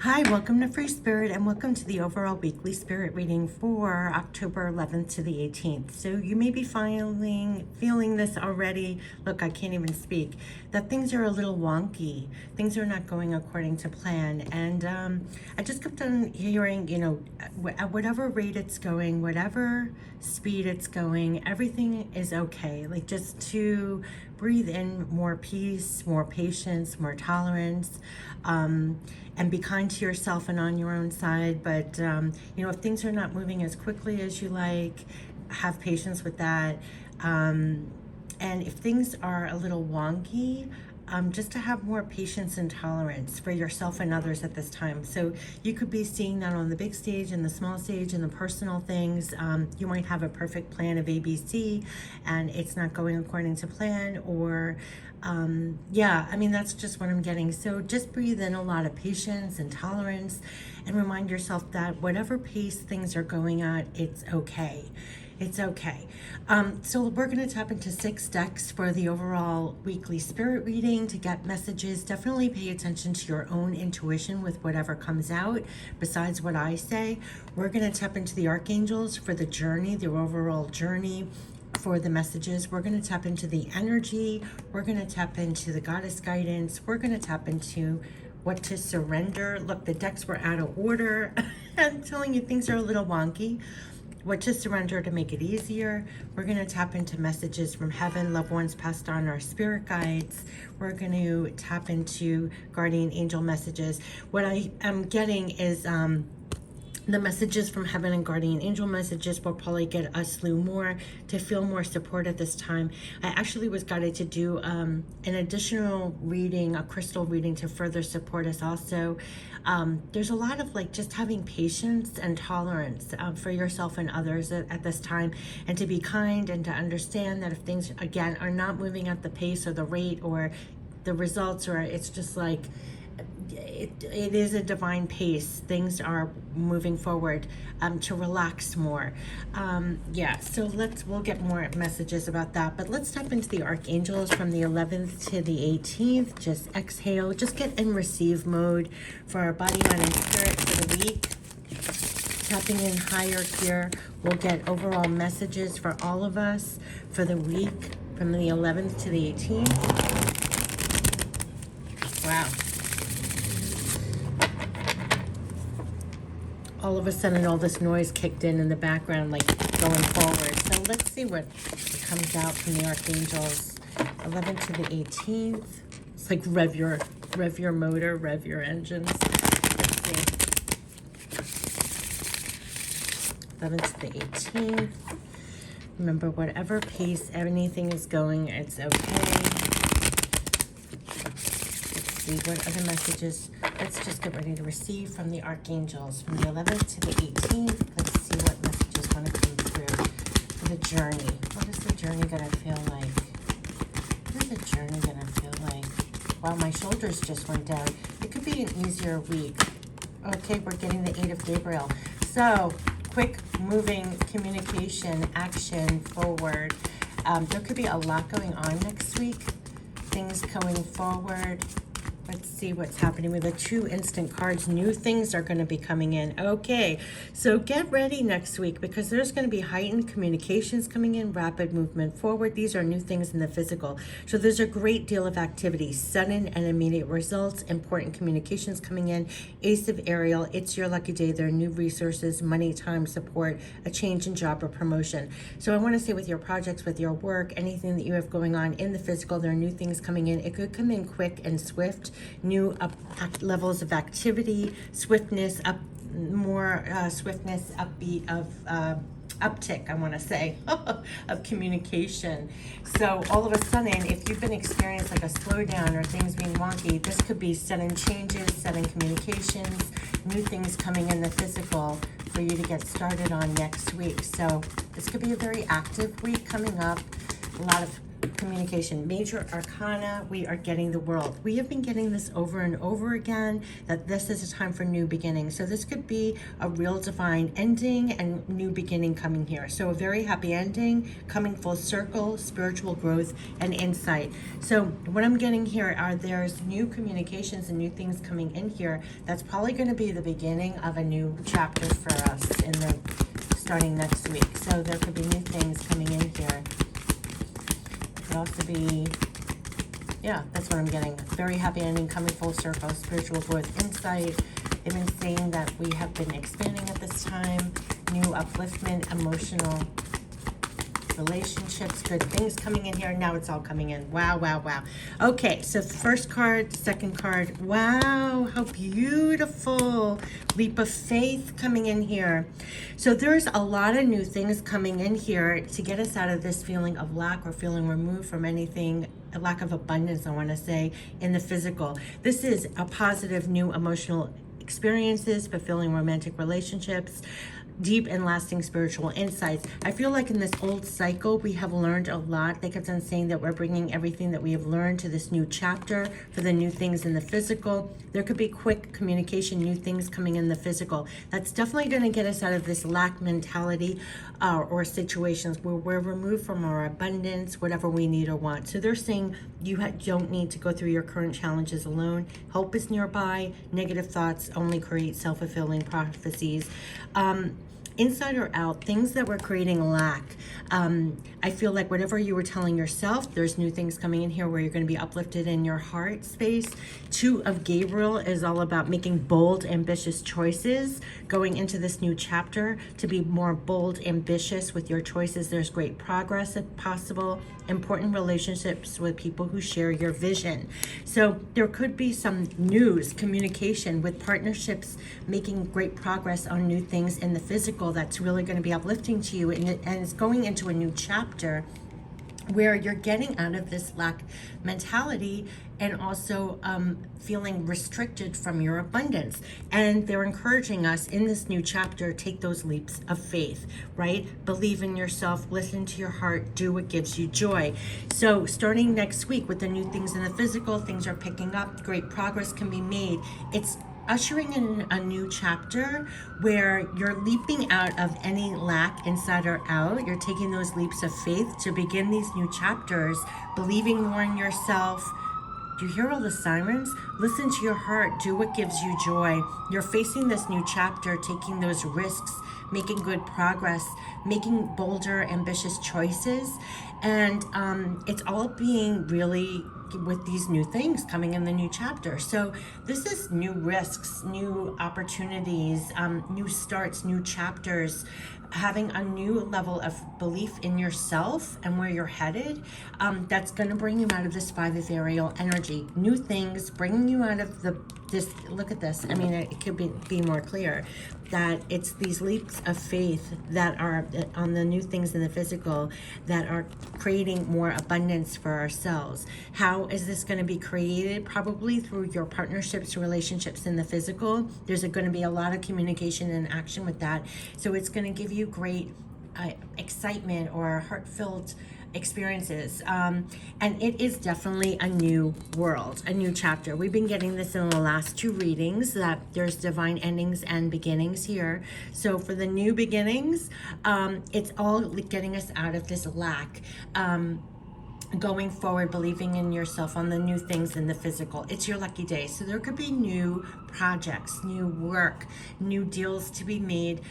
Hi, welcome to Free Spirit and welcome to the overall weekly spirit reading for October 11th to the 18th. So you may be feeling this already. Look, I can't even speak. That things are a little wonky. Things are not going according to plan. And I just kept on hearing, at whatever rate it's going, whatever speed it's going, everything is okay. Like just to breathe in more peace, more patience, more tolerance. And be kind to yourself and on your own side. But, if things are not moving as quickly as you like, have patience with that. And if things are a little wonky, just to have more patience and tolerance for yourself and others at this time. So you could be seeing that on the big stage and the small stage and the personal things. You might have a perfect plan of ABC and it's not going according to plan, or that's just what I'm getting. So just breathe in a lot of patience and tolerance and remind yourself that whatever pace things are going at, it's okay. It's okay. So we're going to tap into 6 decks for the overall weekly spirit reading to get messages. Definitely pay attention to your own intuition with whatever comes out besides what I say. We're going to tap into the archangels for the journey, the overall journey. For the messages, we're going to tap into the energy. We're going to tap into the goddess guidance. We're going to tap into what to surrender. Look, the decks were out of order. I'm telling you, things are a little wonky. What to surrender to make it easier. We're going to tap into messages from heaven, loved ones passed on, our spirit guides. We're going to tap into guardian angel messages. What I am getting is the messages from heaven and guardian angel messages will probably get us through more to feel more support at this time. I actually was guided to do an additional reading, a crystal reading to further support us also. There's a lot of just having patience and tolerance for yourself and others at this time, and to be kind and to understand that if things, again, are not moving at the pace or the rate or the results, or it's just like, it is a divine pace. Things are moving forward, to relax more. So we'll get more messages about that. But let's tap into the archangels from the 11th to the 18th. Just exhale. Just get in receive mode for our body, mind, and spirit for the week. Tapping in higher here, we'll get overall messages for all of us for the week from the 11th to the 18th. Wow. All of a sudden, all this noise kicked in the background, like going forward. So let's see what comes out from the archangels. 11th to the 18th. It's like rev your motor, rev your engines. Let's see. 11th to the 18th. Remember, whatever pace anything is going, it's okay. Let's see what other messages. Let's just get ready to receive from the archangels from the 11th to the 18th. Let's see what messages want to come through for the journey. What is the journey going to feel like? What is the journey going to feel like? Wow, my shoulders just went down. It could be an easier week. Okay, we're getting the 8 of Gabriel. So, quick moving communication, action forward. There could be a lot going on next week. Things going forward. Let's see what's happening with the 2 instant cards. New things are going to be coming in. Okay, so get ready next week because there's going to be heightened communications coming in, rapid movement forward. These are new things in the physical. So there's a great deal of activity, sudden and immediate results, important communications coming in. Ace of Ariel, it's your lucky day. There are new resources, money, time, support, a change in job or promotion. So I want to say with your projects, with your work, anything that you have going on in the physical, there are new things coming in. It could come in quick and swift. New levels of activity, swiftness, swiftness, upbeat of uptick, I want to say, of communication. So all of a sudden, if you've been experiencing like a slowdown or things being wonky, this could be sudden changes, sudden communications, new things coming in the physical for you to get started on next week. So this could be a very active week coming up. A lot of communication. Major Arcana, we are getting the World. We have been getting this over and over again, that this is a time for new beginnings. So this could be a real divine ending and new beginning coming here. So a very happy ending, coming full circle, spiritual growth and insight. So what I'm getting here are there's new communications and new things coming in here. That's probably going to be the beginning of a new chapter for us in the starting next week. So there could be new things coming in here. Could also be, yeah, that's what I'm getting. Very happy ending, coming full circle, spiritual growth, insight. They've been saying that we have been expanding at this time, new upliftment, emotional relationships, good things coming in here. Now it's all coming in. Wow, wow, wow. Okay, so first card, second card. Wow, how beautiful. Leap of faith coming in here. So there's a lot of new things coming in here to get us out of this feeling of lack or feeling removed from anything, a lack of abundance, I want to say, in the physical. This is a positive new emotional experiences, fulfilling romantic relationships, deep and lasting spiritual insights. I feel like in this old cycle, we have learned a lot. They kept on saying that we're bringing everything that we have learned to this new chapter for the new things in the physical. There could be quick communication, new things coming in the physical. That's definitely going to get us out of this lack mentality or situations where we're removed from our abundance, whatever we need or want. So they're saying you don't need to go through your current challenges alone. Help is nearby. Negative thoughts only create self-fulfilling prophecies. Inside or out, things that were creating lack. I feel like whatever you were telling yourself, there's new things coming in here where you're going to be uplifted in your heart space. 2 of Gabriel is all about making bold, ambitious choices, going into this new chapter to be more bold, ambitious with your choices. There's great progress if possible. Important relationships with people who share your vision. So there could be some news, communication with partnerships, making great progress on new things in the physical that's really going to be uplifting to you, and it's going into a new chapter where you're getting out of this lack mentality and also feeling restricted from your abundance. And they're encouraging us in this new chapter, take those leaps of faith, right? Believe in yourself, listen to your heart, do what gives you joy. So starting next week with the new things in the physical, things are picking up, great progress can be made. It's ushering in a new chapter where you're leaping out of any lack inside or out. You're taking those leaps of faith to begin these new chapters, believing more in yourself. Do you hear all the sirens? Listen to your heart. Do what gives you joy. You're facing this new chapter, taking those risks, making good progress, making bolder, ambitious choices. And it's all being really with these new things coming in the new chapter. So this is new risks, new opportunities, new starts, new chapters, having a new level of belief in yourself and where you're headed. That's going to bring you out of this 5 of Ariel energy. New things, bringing you out of this, look at this. I mean, it could be more clear that it's these leaps of faith that are on the new things in the physical that are creating more abundance for ourselves. How is this going to be created? Probably through your partnerships, relationships in the physical. There's going to be a lot of communication and action with that. So it's going to give you great excitement or heart-filled experiences, and it is definitely a new world, a new chapter. We've been getting this in the last 2 readings, that there's divine endings and beginnings here. So for the new beginnings, it's all getting us out of this lack, going forward, believing in yourself on the new things in the physical. It's your lucky day. So there could be new projects, new work, new deals to be made,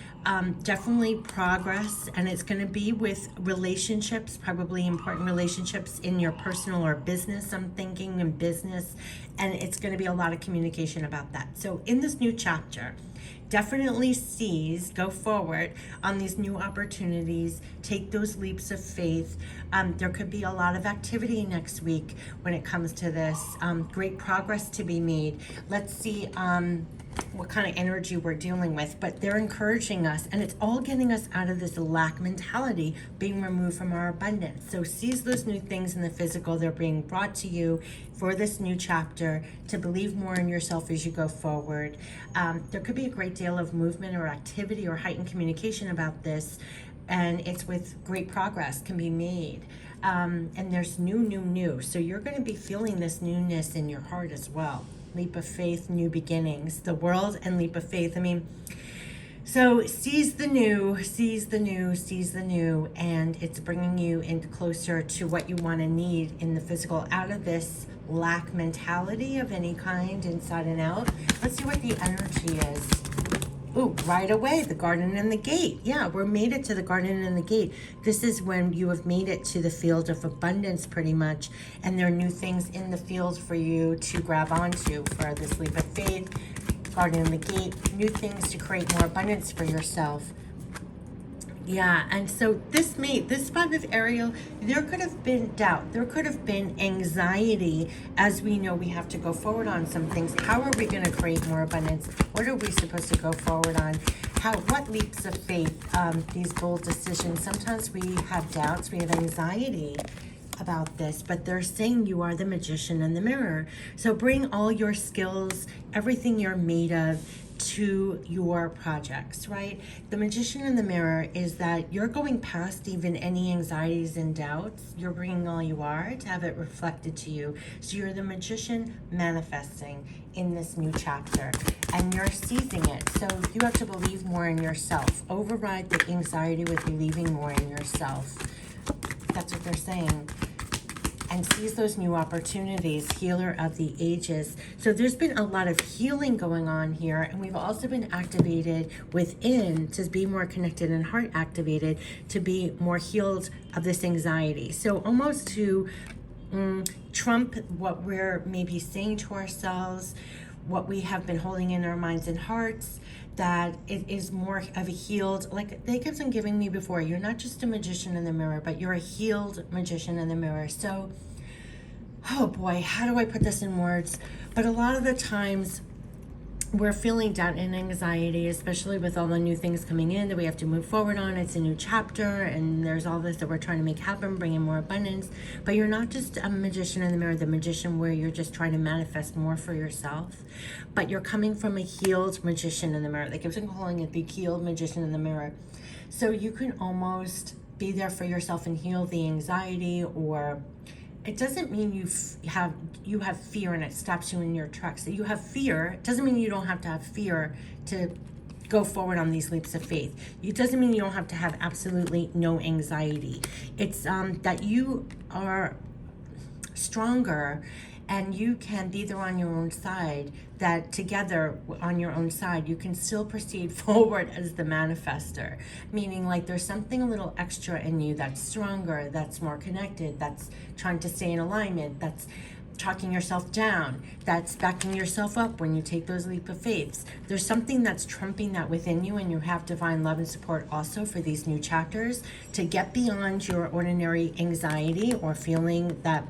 definitely progress. And it's going to be with relationships, probably important relationships in your personal or business. I'm thinking in business, and it's going to be a lot of communication about that. So in this new chapter, definitely go forward on these new opportunities, take those leaps of faith. There could be a lot of activity next week when it comes to this. Great progress to be made. Let's see what kind of energy we're dealing with, but they're encouraging us, and it's all getting us out of this lack mentality, being removed from our abundance. So seize those new things in the physical. They're being brought to you for this new chapter to believe more in yourself as you go forward. There could be a great deal of movement or activity or heightened communication about this, and it's with great progress can be made. And there's new. So you're going to be feeling this newness in your heart as well. Leap of faith, new beginnings, the world and leap of faith. I mean, so seize the new, and it's bringing you in closer to what you want to need in the physical, out of this lack mentality of any kind, inside and out. Let's see what the energy is. Ooh, right away, the garden and the gate. Yeah, we're made it to the garden and the gate. This is when you have made it to the field of abundance, pretty much. And there are new things in the field for you to grab onto for this leap of faith, garden and the gate, new things to create more abundance for yourself. Yeah, and so this 5 of Ariel, there could have been doubt. There could have been anxiety, as we know we have to go forward on some things. How are we going to create more abundance? What are we supposed to go forward on? What leaps of faith, these bold decisions? Sometimes we have doubts, we have anxiety about this, but they're saying you are the magician in the mirror. So bring all your skills, everything you're made of, to your projects, right? The magician in the mirror is that you're going past even any anxieties and doubts. You're bringing all you are to have it reflected to you. So you're the magician manifesting in this new chapter, and you're seizing it. So you have to believe more in yourself. Override the anxiety with believing more in yourself. That's what they're saying. And seize those new opportunities, healer of the ages. So there's been a lot of healing going on here, and we've also been activated within to be more connected and heart activated to be more healed of this anxiety. So almost to trump what we're maybe saying to ourselves, what we have been holding in our minds and hearts, that it is more of a healed, like they kept on giving me before, you're not just a magician in the mirror, but you're a healed magician in the mirror. So, oh boy, how do I put this in words? But a lot of the times we're feeling doubt and anxiety, especially with all the new things coming in that we have to move forward on. It's a new chapter, and there's all this that we're trying to make happen, bring in more abundance. But you're not just a magician in the mirror, the magician where you're just trying to manifest more for yourself, but you're coming from a healed magician in the mirror. They keep on calling it the healed magician in the mirror. So you can almost be there for yourself and heal the anxiety, or it doesn't mean you have fear and it stops you in your tracks. So you have fear. It doesn't mean you don't have to have fear to go forward on these leaps of faith. It doesn't mean you don't have to have absolutely no anxiety. It's that you are stronger and you can be there on your own side, that together on your own side, you can still proceed forward as the manifester. Meaning like there's something a little extra in you that's stronger, that's more connected, that's trying to stay in alignment, that's talking yourself down, that's backing yourself up when you take those leap of faiths. There's something that's trumping that within you, and you have divine love and support also for these new chapters to get beyond your ordinary anxiety or feeling that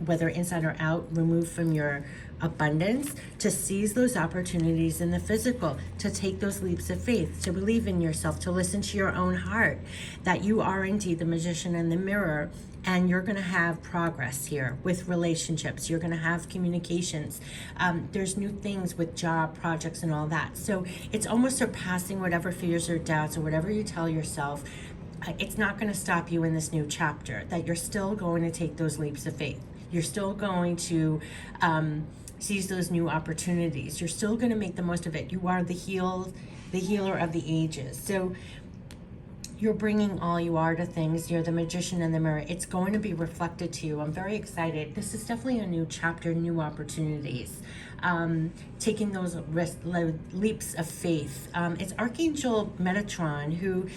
whether inside or out, removed from your abundance, to seize those opportunities in the physical, to take those leaps of faith, to believe in yourself, to listen to your own heart, that you are indeed the magician in the mirror. And you're going to have progress here with relationships. You're going to have communications. There's new things with job projects and all that. So it's almost surpassing whatever fears or doubts or whatever you tell yourself. It's not going to stop you in this new chapter, that you're still going to take those leaps of faith. You're still going to seize those new opportunities. You're still going to make the most of it. You are the healer of the ages. So you're bringing all you are to things. You're the magician in the mirror. It's going to be reflected to you. I'm very excited. This is definitely a new chapter, new opportunities. Taking those leaps of faith. It's Archangel Metatron who,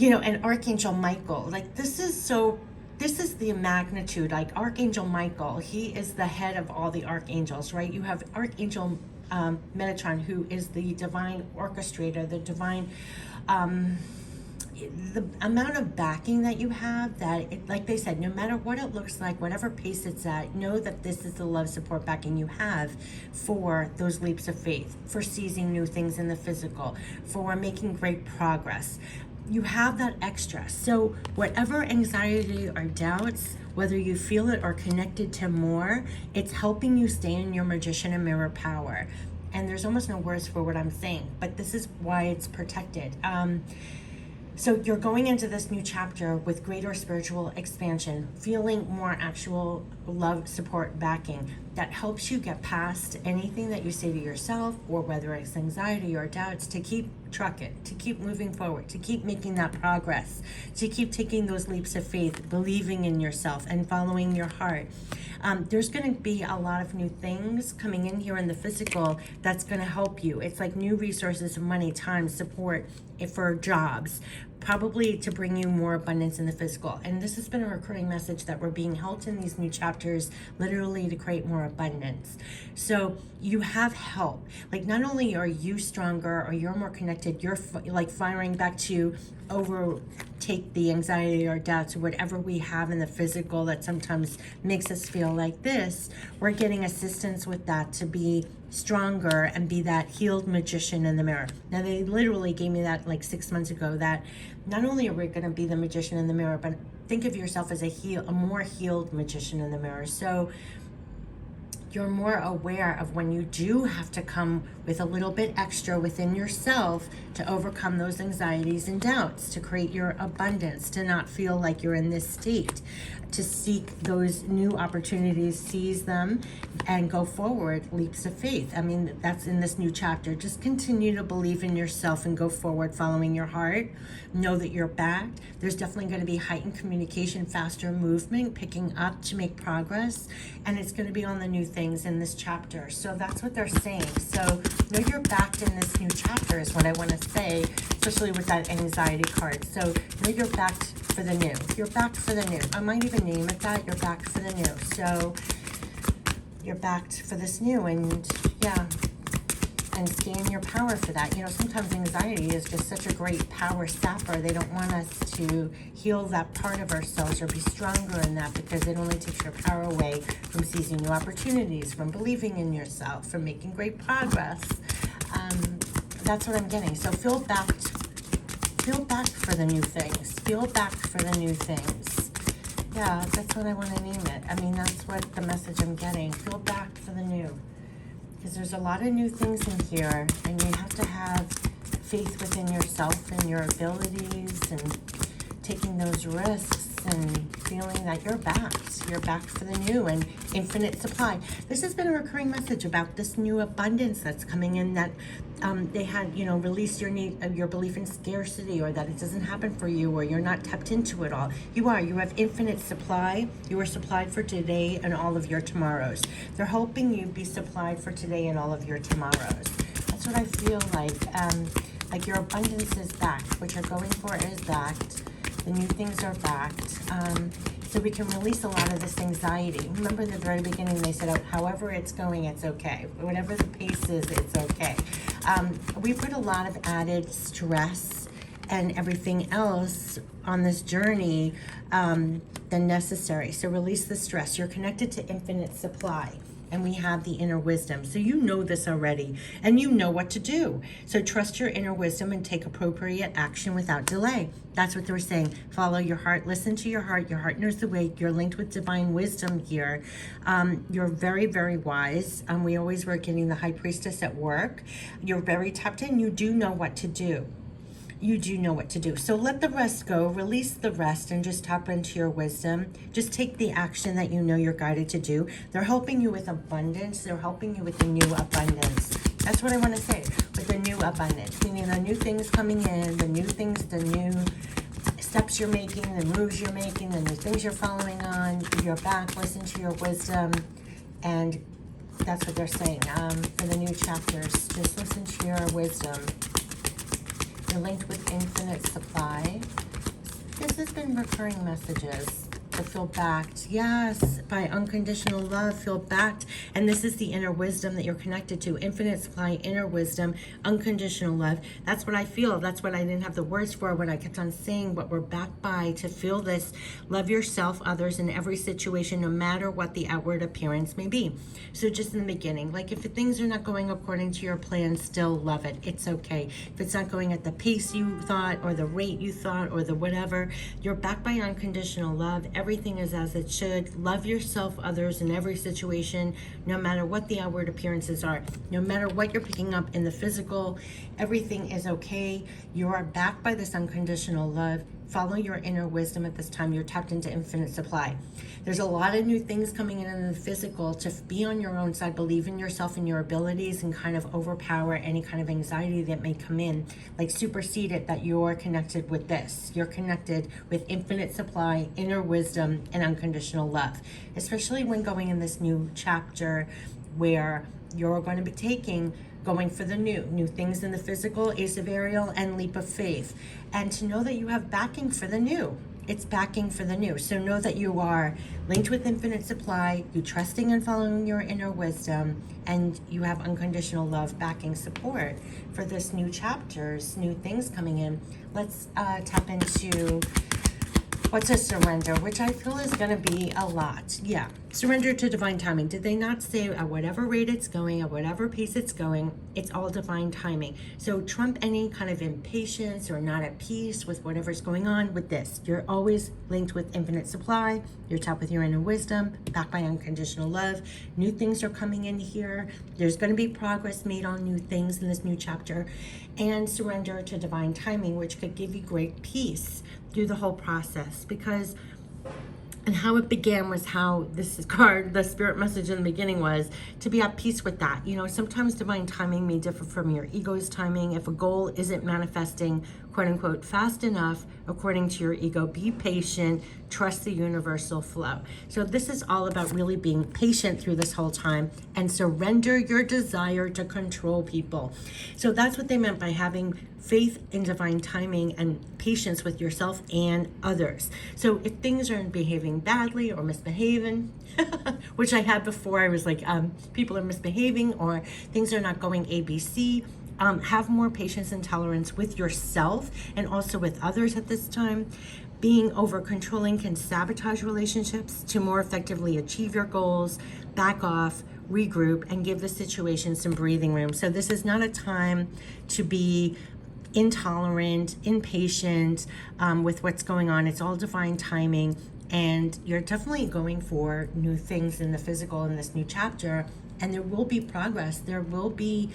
and Archangel Michael. Like this is the magnitude. Like Archangel Michael, he is the head of all the archangels, right? You have Archangel Metatron, who is the divine orchestrator, the divine the amount of backing that you have, that like they said, no matter what it looks like, whatever pace it's at, know that this is the love, support, backing you have for those leaps of faith, for seizing new things in the physical, for making great progress. You have that extra. So whatever anxiety or doubts, whether you feel it or connected to more, it's helping you stay in your magician and mirror power. And there's almost no words for what I'm saying, but this is why it's protected. So you're going into this new chapter with greater spiritual expansion, feeling more actual love, support, backing that helps you get past anything that you say to yourself, or whether it's anxiety or doubts, to keep trucking, to keep moving forward, to keep making that progress, to keep taking those leaps of faith, believing in yourself and following your heart. There's going to be a lot of new things coming in here in the physical that's going to help you. It's like new resources of money, time, support for jobs, probably to bring you more abundance in the physical. And this has been a recurring message that we're being helped in these new chapters, literally to create more abundance. So you have help. Like, not only are you stronger or you're more connected, you're like firing back to overtake the anxiety or doubts or whatever we have in the physical that sometimes makes us feel like this. We're getting assistance with that to be stronger and be that healed magician in the mirror. Now, they literally gave me that like 6 months ago, that not only are we going to be the magician in the mirror, but think of yourself as a more healed magician in the mirror. So you're more aware of when you do have to come with a little bit extra within yourself to overcome those anxieties and doubts, to create your abundance, to not feel like you're in this state, to seek those new opportunities, seize them, and go forward, leaps of faith. I mean, that's in this new chapter. Just continue to believe in yourself and go forward, following your heart. Know that you're backed. There's definitely going to be heightened communication, faster movement, picking up to make progress, and it's going to be on the new things in this chapter. So that's what they're saying. So know you're backed in this new chapter is what I want to say, especially with that anxiety card. So know you're backed for the new. You're backed for the new. I might even name it that. You're backed for the new. So you're backed for this new, and yeah, and stay in your power for that. You know, sometimes anxiety is just such a great power sapper. They don't want us to heal that part of ourselves or be stronger in that, because it only takes your power away from seizing new opportunities, from believing in yourself, from making great progress. That's what I'm getting. So feel backed for the new things. Feel backed for the new things. Yeah, that's what I want to name it. I mean, that's what the message I'm getting. Feel backed for the new. Because there's a lot of new things in here, and you have to have faith within yourself and your abilities, and taking those risks and feeling that you're backed. You're backed for the new and infinite supply. This has been a recurring message about this new abundance that's coming in, that they had, you know, released your belief in scarcity, or that it doesn't happen for you, or you're not tapped into it all. You have infinite supply. You are supplied for today and all of your tomorrows. They're helping you be supplied for today and all of your tomorrows. That's what I feel like your abundance is backed. What you're going for is backed. The new things are backed. So we can release a lot of this anxiety. Remember in the very beginning, they said, however it's going, it's okay. Whatever the pace is, it's okay. We put a lot of added stress and everything else on this journey than necessary. So release the stress. You're connected to infinite supply. And we have the inner wisdom. So you know this already, and you know what to do. So trust your inner wisdom and take appropriate action without delay. That's what they were saying. Follow your heart. Listen to your heart. Your heart knows the way. You're linked with divine wisdom here. You're very, very wise. We always were getting the high priestess at work. You're very tapped in. You do know what to do. You do know what to do. So let the rest go, release the rest, and just tap into your wisdom. Just take the action that you know you're guided to do. They're helping you with abundance. They're helping you with the new abundance. That's what I want to say, with the new abundance, meaning the new things coming in, the new things, the new steps you're making, the moves you're making, the new things you're following on. You're back, listen to your wisdom, and that's what they're saying for the new chapters. Just listen to your wisdom. You're linked with infinite supply. This has been recurring messages. To feel backed. Yes, by unconditional love, feel backed. And this is the inner wisdom that you're connected to. Infinite supply, inner wisdom, unconditional love. That's what I feel. That's what I didn't have the words for when I kept on saying what we're backed by, to feel this. Love yourself, others, in every situation, no matter what the outward appearance may be. So just in the beginning, like if things are not going according to your plan, still love it. It's okay. If it's not going at the pace you thought, or the rate you thought, or the whatever, you're backed by unconditional love. everything is as it should. Love yourself, others, in every situation, no matter what the outward appearances are, no matter what you're picking up in the physical, everything is okay. You are backed by this unconditional love. Follow your inner wisdom at this time. You're tapped into infinite supply. There's a lot of new things coming in the physical. To be on your own side, believe in yourself and your abilities, and kind of overpower any kind of anxiety that may come in, like supersede it, that you're connected with this. You're connected with infinite supply, inner wisdom, and unconditional love, especially when going in this new chapter where you're going to be going for the new things in the physical, Ace of Ariel, and Leap of Faith. And to know that you have backing for the new. It's backing for the new. So know that you are linked with infinite supply, you trusting and following your inner wisdom, and you have unconditional love, backing, support for this new chapters, new things coming in. Let's tap into what's a surrender, which I feel is going to be a lot. Yeah, surrender to divine timing. Did they not say at whatever rate it's going, at whatever pace it's going, it's all divine timing? So trump any kind of impatience or not at peace with whatever's going on with this. You're always linked with infinite supply. You're tapped with your inner wisdom, backed by unconditional love. New things are coming in here. There's going to be progress made on new things in this new chapter. And surrender to divine timing, which could give you great peace through the whole process. Because, and how it began was how this card, the spirit message in the beginning, was to be at peace with that. You know, sometimes divine timing may differ from your ego's timing. If a goal isn't manifesting, quote unquote, fast enough, according to your ego, be patient, trust the universal flow. So this is all about really being patient through this whole time and surrender your desire to control people. So that's what they meant by having faith in divine timing and patience with yourself and others. So if things are behaving badly or misbehaving, which I had before, I was like, people are misbehaving or things are not going ABC, have more patience and tolerance with yourself and also with others at this time. Being over controlling can sabotage relationships. To more effectively achieve your goals, back off, regroup, and give the situation some breathing room. So this is not a time to be intolerant, impatient with what's going on. It's all divine timing, and you're definitely going for new things in the physical in this new chapter, and there will be progress. There will be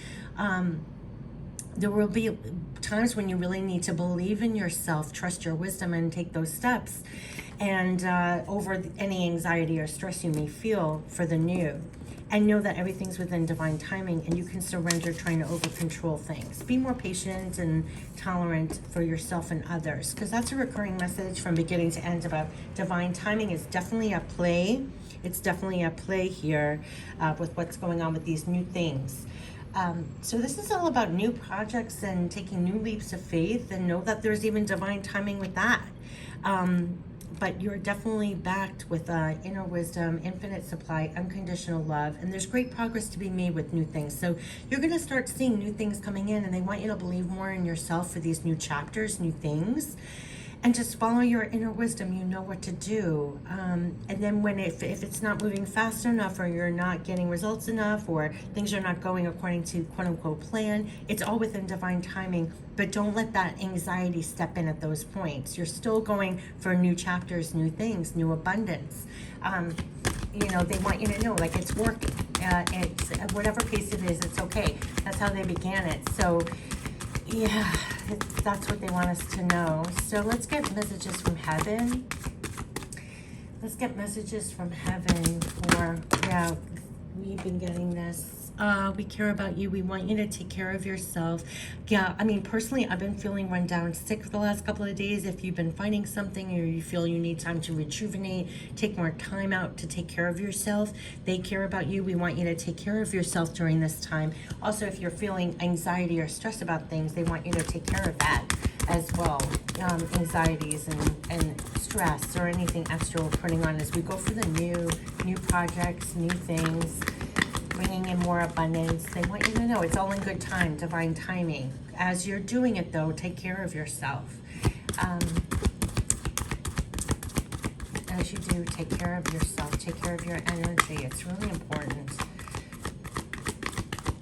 times when you really need to believe in yourself, trust your wisdom, and take those steps, and over any anxiety or stress you may feel for the new. And know that everything's within divine timing, and you can surrender trying to over control things. Be more patient and tolerant for yourself and others, because that's a recurring message from beginning to end about divine timing is definitely at play. It's definitely at play here with what's going on with these new things. So this is all about new projects and taking new leaps of faith, and know that there's even divine timing with that. But you're definitely backed with inner wisdom, infinite supply, unconditional love, and there's great progress to be made with new things. So you're going to start seeing new things coming in, and they want you to believe more in yourself for these new chapters, new things. And just follow your inner wisdom. You know what to do. And then if it's not moving fast enough, or you're not getting results enough, or things are not going according to quote unquote plan, it's all within divine timing. But don't let that anxiety step in at those points. You're still going for new chapters, new things, new abundance. They want you to know, like, it's working. It's whatever pace it is, it's okay. That's how they began it. So yeah, that's what they want us to know. So let's get messages from heaven. Let's get messages from heaven for, yeah, we've been getting this. We care about you. We want you to take care of yourself. Yeah, I mean, personally, I've been feeling run down, sick for the last couple of days. If you've been fighting something, or you feel you need time to rejuvenate, take more time out to take care of yourself. They care about you. We want you to take care of yourself during this time. Also, if you're feeling anxiety or stress about things, they want you to take care of that as well. Anxieties and stress or anything extra we're putting on as we go for the new projects, new things, bringing in more abundance. They want you to know it's all in good time, divine timing. As you're doing it, though, take care of yourself. As you do, take care of yourself, take care of your energy. It's really important.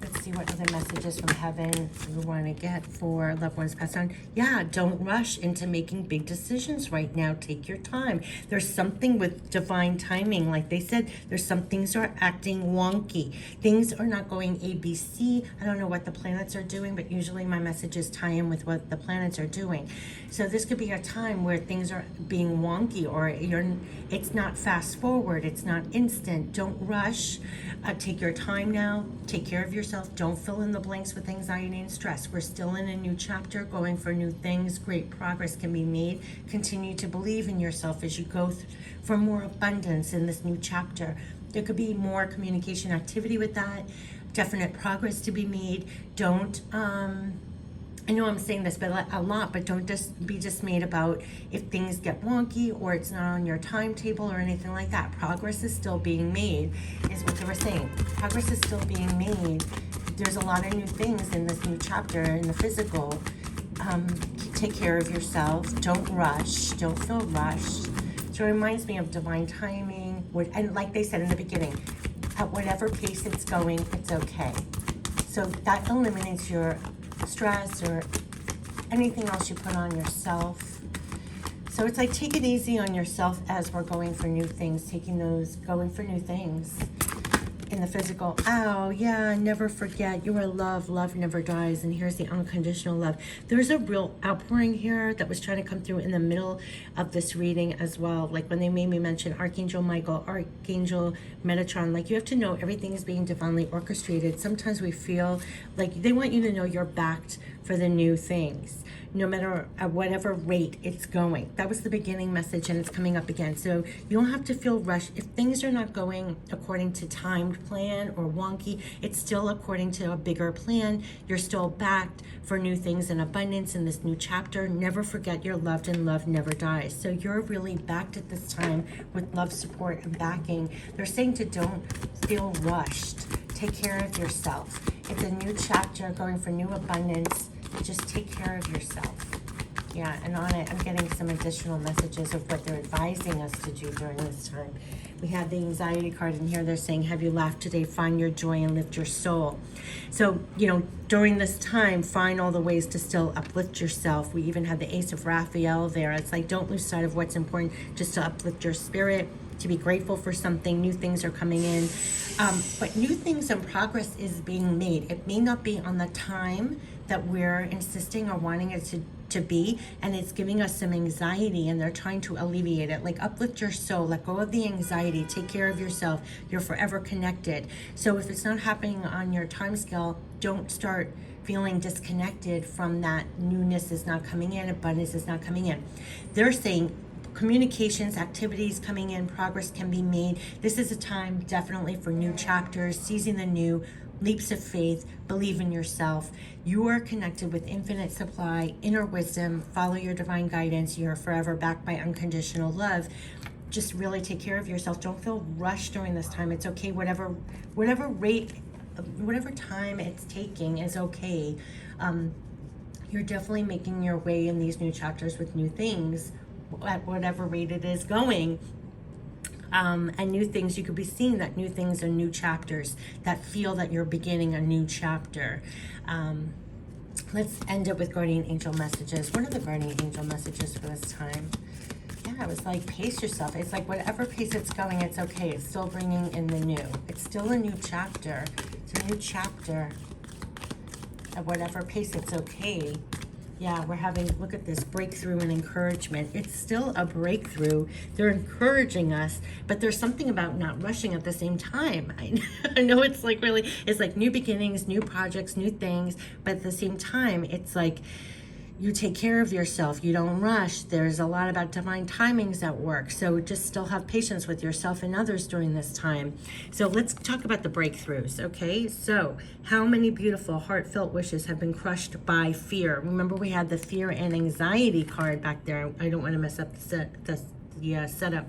Let's see what other messages from heaven we want to get for loved ones passed on. Yeah, don't rush into making big decisions right now. Take your time. There's something with divine timing. Like they said, there's some things are acting wonky. Things are not going ABC. I don't know what the planets are doing, but usually my messages tie in with what the planets are doing. So this could be a time where things are being wonky, or it's not fast forward. It's not instant. Don't rush. Take your time now. Take care of yourself. Don't fill in the blanks with anxiety and stress. We're still in a new chapter, going for new things. Great progress can be made. Continue to believe in yourself as you go for more abundance in this new chapter. There could be more communication activity with that. Definite progress to be made. Don't I know I'm saying this a lot, but don't just be dismayed about if things get wonky or it's not on your timetable or anything like that. Progress is still being made, is what they were saying. Progress is still being made. There's a lot of new things in this new chapter in the physical. Take care of yourself. Don't rush. Don't feel rushed. So it reminds me of divine timing. And like they said in the beginning, at whatever pace it's going, it's okay. So that eliminates your stress or anything else you put on yourself. So it's like, take it easy on yourself as we're going for new things, going for new things in the physical. Oh yeah, never forget you are loved. Love never dies. And here's the unconditional love. There's a real outpouring here that was trying to come through in the middle of this reading as well. Like when they made me mention Archangel Michael, Archangel Metatron, like you have to know everything is being divinely orchestrated. Sometimes we feel like they want you to know you're backed for the new things, no matter at whatever rate it's going. That was the beginning message, and it's coming up again. So you don't have to feel rushed. If things are not going according to timed plan or wonky, it's still according to a bigger plan. You're still backed for new things and abundance in this new chapter. Never forget you're loved, and love never dies. So you're really backed at this time with love, support, and backing. They're saying to don't feel rushed. Take care of yourself. It's a new chapter going for new abundance. Just take care of yourself. Yeah, and on it, I'm getting some additional messages of what they're advising us to do during this time. We have the anxiety card in here. They're saying, have you laughed today? Find your joy and lift your soul. So, during this time, find all the ways to still uplift yourself. We even had the Ace of Raphael there. It's like, don't lose sight of what's important, just to uplift your spirit, to be grateful for something. New things are coming in. But new things and progress is being made. It may not be on the time that we're insisting or wanting it to be, and it's giving us some anxiety, and they're trying to alleviate it. Like, uplift your soul, let go of the anxiety, take care of yourself. You're forever connected. So if it's not happening on your time scale, don't start feeling disconnected from that. Newness is not coming in, abundance is not coming in. They're saying communications, activities coming in, progress can be made. This is a time definitely for new chapters, seizing the new, leaps of faith, believe in yourself. You are connected with infinite supply, inner wisdom, follow your divine guidance. You're forever backed by unconditional love. Just really take care of yourself. Don't feel rushed during this time. It's okay. Whatever rate, whatever time it's taking is okay. You're definitely making your way in these new chapters with new things at whatever rate it is going. And new things, you could be seeing that new things are new chapters that feel that you're beginning a new chapter. Let's end it with guardian angel messages. What are the guardian angel messages for this time? Yeah, it was like, pace yourself. It's like whatever pace it's going, it's okay. It's still bringing in the new. It's still a new chapter. It's a new chapter. At whatever pace, it's okay. Yeah, we're having, look at this, breakthrough and encouragement. It's still a breakthrough. They're encouraging us, but there's something about not rushing at the same time. I know it's like really, it's like new beginnings, new projects, new things, but at the same time, it's like you take care of yourself. You don't rush. There's a lot about divine timings at work. So just still have patience with yourself and others during this time. So let's talk about the breakthroughs, okay? So how many beautiful heartfelt wishes have been crushed by fear? Remember we had the fear and anxiety card back there. I don't want to mess up the setup.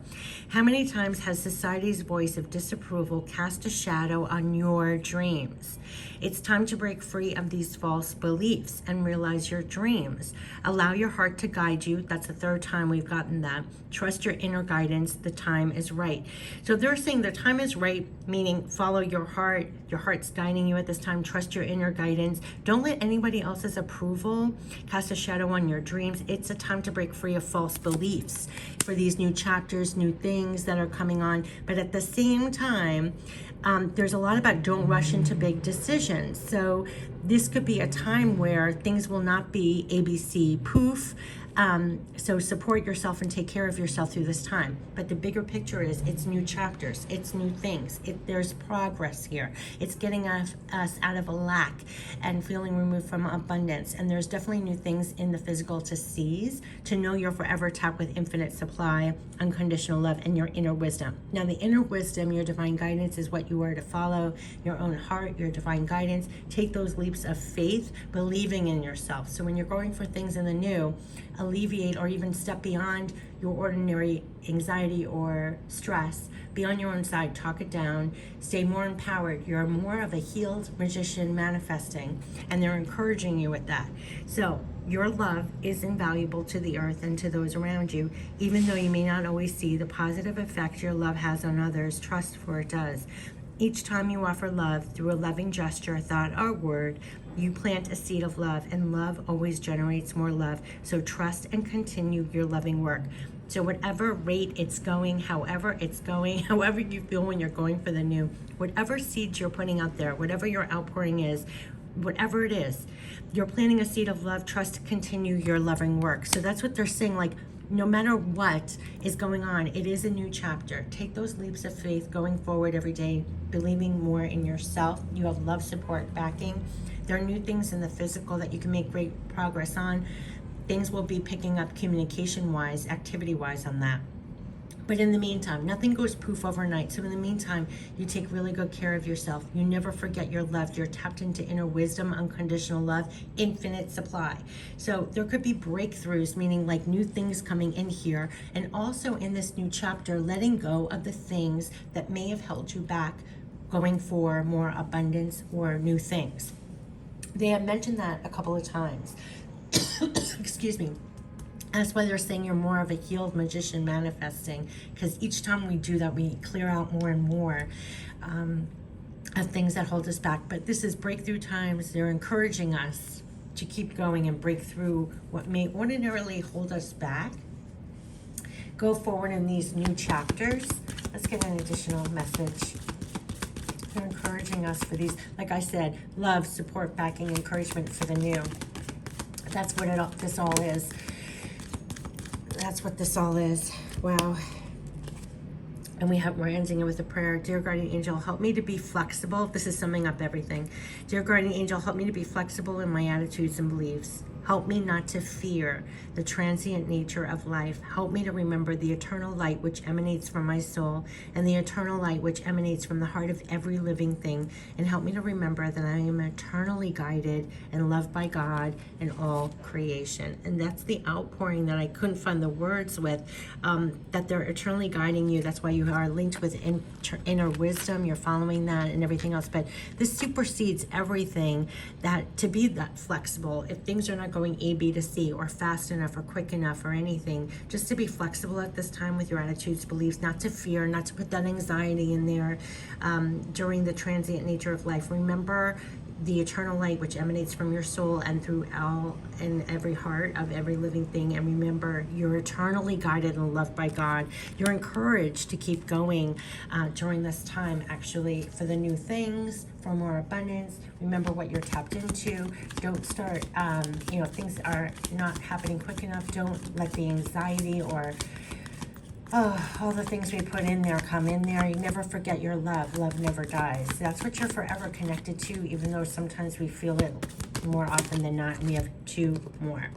How many times has society's voice of disapproval cast a shadow on your dreams? It's time to break free of these false beliefs and realize your dreams. Allow your heart to guide you. That's the third time we've gotten that. Trust your inner guidance. The time is right. So they're saying the time is right, meaning follow your heart. Your heart's guiding you at this time. Trust your inner guidance. Don't let anybody else's approval cast a shadow on your dreams. It's a time to break free of false beliefs for these new chapters, new things that are coming on. But at the same time, there's a lot about don't rush into big decisions. So this could be a time where things will not be ABC poof. So support yourself and take care of yourself through this time. But the bigger picture is it's new chapters, it's new things. There's progress here. It's getting us out of a lack and feeling removed from abundance. And there's definitely new things in the physical to seize, to know you're forever tapped with infinite supply, unconditional love, and your inner wisdom. Now, the inner wisdom, your divine guidance, is what you are to follow, your own heart, your divine guidance. Take those leaps of faith, believing in yourself. So when you're going for things in the new, alleviate or even step beyond your ordinary anxiety or stress. Be on your own side, talk it down, stay more empowered. You're more of a healed magician manifesting, and they're encouraging you with that. So your love is invaluable to the earth and to those around you. Even though you may not always see the positive effect your love has on others, trust, for it does. Each time you offer love through a loving gesture, thought, or word, you plant a seed of love, and love always generates more love. So trust and continue your loving work. So whatever rate it's going, however it's going, however you feel when you're going for the new, whatever seeds you're putting out there, whatever your outpouring is, whatever it is, you're planting a seed of love. Trust to continue your loving work. So that's what they're saying, like, no matter what is going on, it is a new chapter. Take those leaps of faith going forward every day, believing more in yourself. You have love, support, backing. There are new things in the physical that you can make great progress on. Things will be picking up communication-wise, activity-wise on that. But in the meantime, nothing goes poof overnight. So in the meantime, you take really good care of yourself. You never forget you're loved. You're tapped into inner wisdom, unconditional love, infinite supply. So there could be breakthroughs, meaning like new things coming in here. And also in this new chapter, letting go of the things that may have held you back, going for more abundance or new things. They have mentioned that a couple of times. Excuse me. That's why they're saying you're more of a healed magician manifesting, because each time we do that, we clear out more and more of things that hold us back. But this is breakthrough times. They're encouraging us to keep going and break through what may ordinarily hold us back. Go forward in these new chapters. Let's get an additional message. They're encouraging us for these, like I said, love, support, backing, encouragement for the new. That's what this all is. That's what this all is. Wow. And we're ending it with a prayer. Dear guardian angel, help me to be flexible. This is summing up everything. Dear guardian angel, help me to be flexible in my attitudes and beliefs. Help me not to fear the transient nature of life. Help me to remember the eternal light which emanates from my soul and the eternal light which emanates from the heart of every living thing. And help me to remember that I am eternally guided and loved by God and all creation. And that's the outpouring that I couldn't find the words with, that they're eternally guiding you. That's why you are linked with inner wisdom. You're following that and everything else. But this supersedes everything, that to be that flexible. If things are not going A, B to C, or fast enough or quick enough or anything, just to be flexible at this time with your attitudes, beliefs, not to fear, not to put that anxiety in there during the transient nature of life. Remember the eternal light which emanates from your soul and through all and every heart of every living thing. And remember, you're eternally guided and loved by God. You're encouraged to keep going during this time, actually, for the new things, for more abundance. Remember what you're tapped into. Don't start, things are not happening quick enough. Don't let the anxiety or all the things we put in there come in there. You never forget your love. Love never dies. That's what you're forever connected to, even though sometimes we feel it more often than not. And we have two more.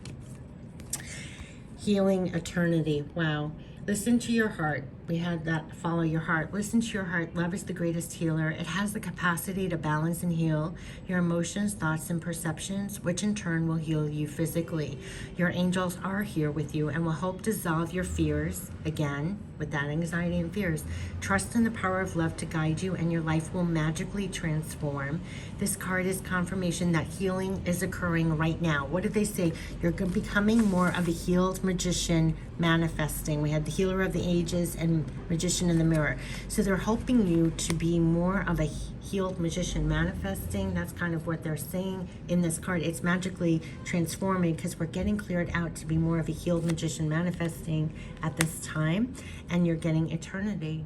Healing eternity. Wow. Listen to your heart. We had that follow your heart. Listen to your heart. Love is the greatest healer. It has the capacity to balance and heal your emotions, thoughts, and perceptions, which in turn will heal you physically. Your angels are here with you and will help dissolve your fears, again, with that anxiety and fears. Trust in the power of love to guide you, and your life will magically transform. This card is confirmation that healing is occurring right now. What did they say? You're becoming more of a healed magician manifesting. We had the healer of the ages and magician in the mirror. So they're helping you to be more of a healed magician manifesting. That's kind of what they're saying in this card. It's magically transforming because we're getting cleared out to be more of a healed magician manifesting at this time, and you're getting eternity.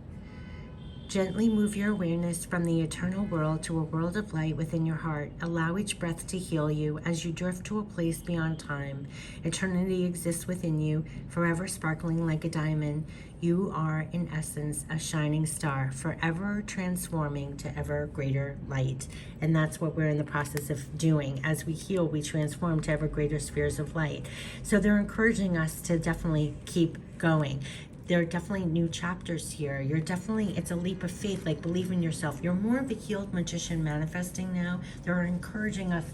Gently move your awareness from the eternal world to a world of light within your heart. Allow each breath to heal you as you drift to a place beyond time. Eternity exists within you, forever sparkling like a diamond. You are, in essence, a shining star, forever transforming to ever greater light. And that's what we're in the process of doing. As we heal, we transform to ever greater spheres of light. So they're encouraging us to definitely keep going. There are definitely new chapters here. It's a leap of faith, like believe in yourself. You're more of a healed magician manifesting now. They're encouraging us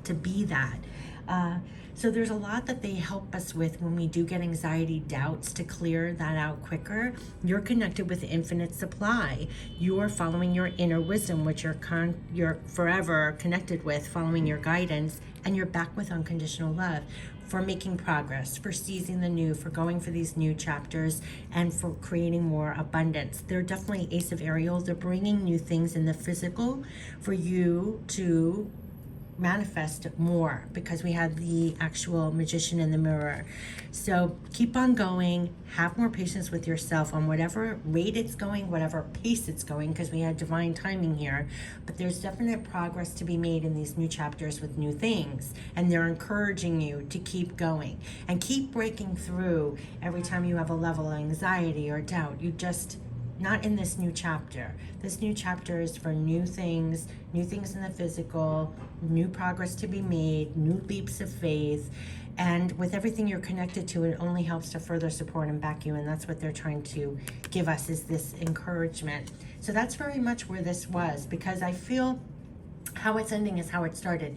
to be that. So there's a lot that they help us with when we do get anxiety, doubts, to clear that out quicker. You're connected with infinite supply. You are following your inner wisdom, which you're forever connected with, following your guidance, and you're back with unconditional love. For making progress, for seizing the new, for going for these new chapters, and for creating more abundance. They're definitely Ace of Ariel. They're bringing new things in the physical for you to manifest more, because we have the actual magician in the mirror. So keep on going, have more patience with yourself on whatever rate it's going, whatever pace it's going, because we had divine timing here. But there's definite progress to be made in these new chapters with new things, and they're encouraging you to keep going and keep breaking through. Every time you have a level of anxiety or doubt, you just not in this new chapter. This new chapter is for new things in the physical, new progress to be made, new leaps of faith. And with everything you're connected to, it only helps to further support and back you. And that's what they're trying to give us, is this encouragement. So that's very much where this was, because I feel how it's ending is how it started.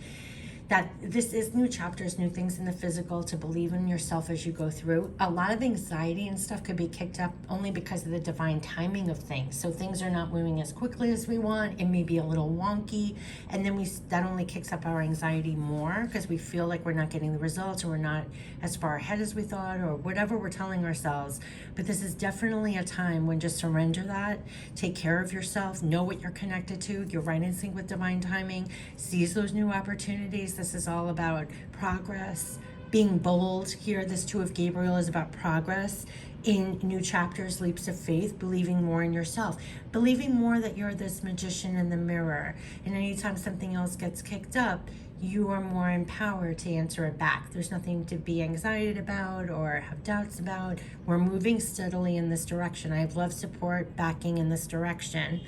That this is new chapters, new things in the physical, to believe in yourself as you go through. A lot of anxiety and stuff could be kicked up only because of the divine timing of things. So things are not moving as quickly as we want. It may be a little wonky. And then that only kicks up our anxiety more, because we feel like we're not getting the results, or we're not as far ahead as we thought, or whatever we're telling ourselves. But this is definitely a time when just surrender that, take care of yourself, know what you're connected to. You're right in sync with divine timing. Seize those new opportunities. This is all about progress, being bold here. This Two of Gabriel is about progress in new chapters, leaps of faith, believing more in yourself, believing more that you're this magician in the mirror. And anytime something else gets kicked up, you are more empowered to answer it back. There's nothing to be anxiety about or have doubts about. We're moving steadily in this direction. I have love, support, backing in this direction.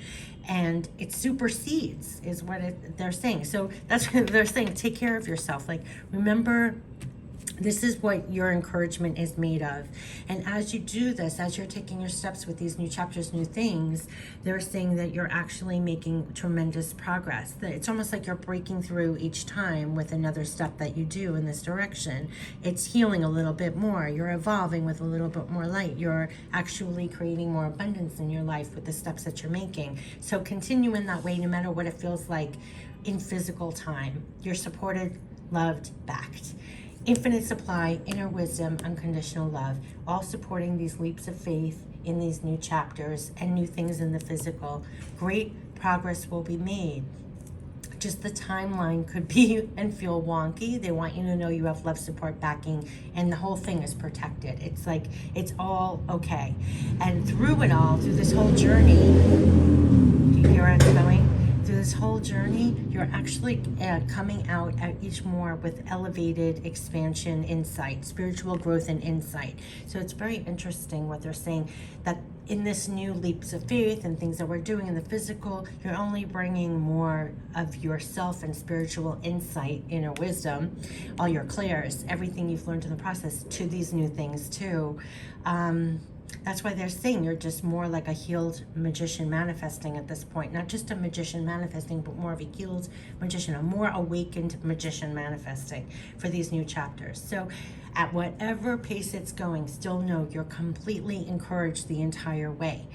And it supersedes is what they're saying. So that's what they're saying. Take care of yourself. Like, remember, this is what your encouragement is made of. And as you do this, as you're taking your steps with these new chapters, new things, they're saying that you're actually making tremendous progress. That it's almost like you're breaking through each time with another step that you do in this direction. It's healing a little bit more. You're evolving with a little bit more light. You're actually creating more abundance in your life with the steps that you're making. So continue in that way, no matter what it feels like in physical time. You're supported, loved, backed. Infinite supply, inner wisdom, unconditional love, all supporting these leaps of faith in these new chapters and new things in the physical. Great progress will be made. Just the timeline could be and feel wonky. They want you to know you have love, support, backing, and the whole thing is protected. It's like, it's all okay. And through it all, through this whole journey, do you hear where it's going? Through this whole journey, you're actually coming out at each more with elevated expansion, insight, spiritual growth and insight. So it's very interesting what they're saying, that in this new leaps of faith and things that we're doing in the physical, you're only bringing more of yourself and spiritual insight, inner wisdom, all your clairs, everything you've learned in the process to these new things too. That's why they're saying you're just more like a healed magician manifesting at this point. Not just a magician manifesting, but more of a healed magician, a more awakened magician manifesting for these new chapters. So at whatever pace it's going, still know you're completely encouraged the entire way.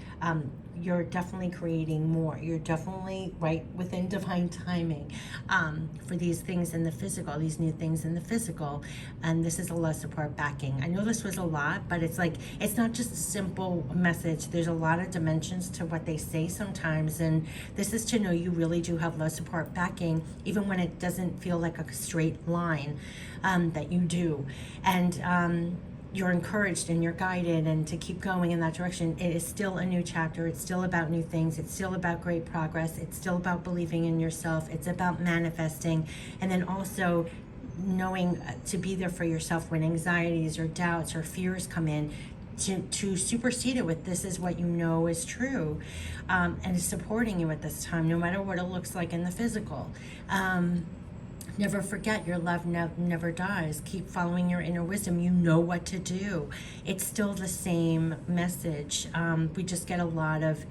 You're definitely creating more. You're definitely right within divine timing for these things in the physical, these new things in the physical. And this is a love support backing. I know this was a lot, but it's like, it's not just a simple message. There's a lot of dimensions to what they say sometimes. And this is to know you really do have love support backing, even when it doesn't feel like a straight line, that you do. And you're encouraged and you're guided and to keep going in that direction. It is still a new chapter. It's still about new things. It's still about great progress. It's still about believing in yourself. It's about manifesting. And then also knowing to be there for yourself when anxieties or doubts or fears come in, to supersede it with this is what you know is true, and is supporting you at this time, no matter what it looks like in the physical. Never forget your love never dies. Keep following your inner wisdom. You know what to do. It's still the same message. We just get a lot of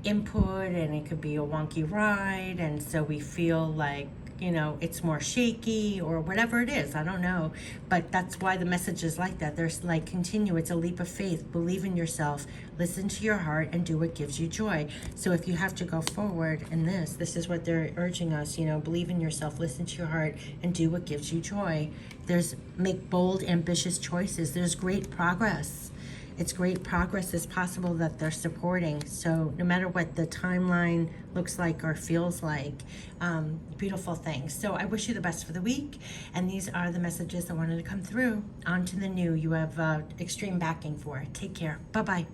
input and it could be a wonky ride. And so we feel like, it's more shaky or whatever it is. I don't know. But that's why the message is like that. There's like, continue. It's a leap of faith. Believe in yourself. Listen to your heart and do what gives you joy. So if you have to go forward in this is what they're urging us, believe in yourself, listen to your heart and do what gives you joy. Make bold, ambitious choices. There's great progress. It's great progress is possible that they're supporting. So no matter what the timeline looks like or feels like, beautiful things. So I wish you the best for the week. And these are the messages I wanted to come through. On to the new you have extreme backing for. Take care. Bye-bye.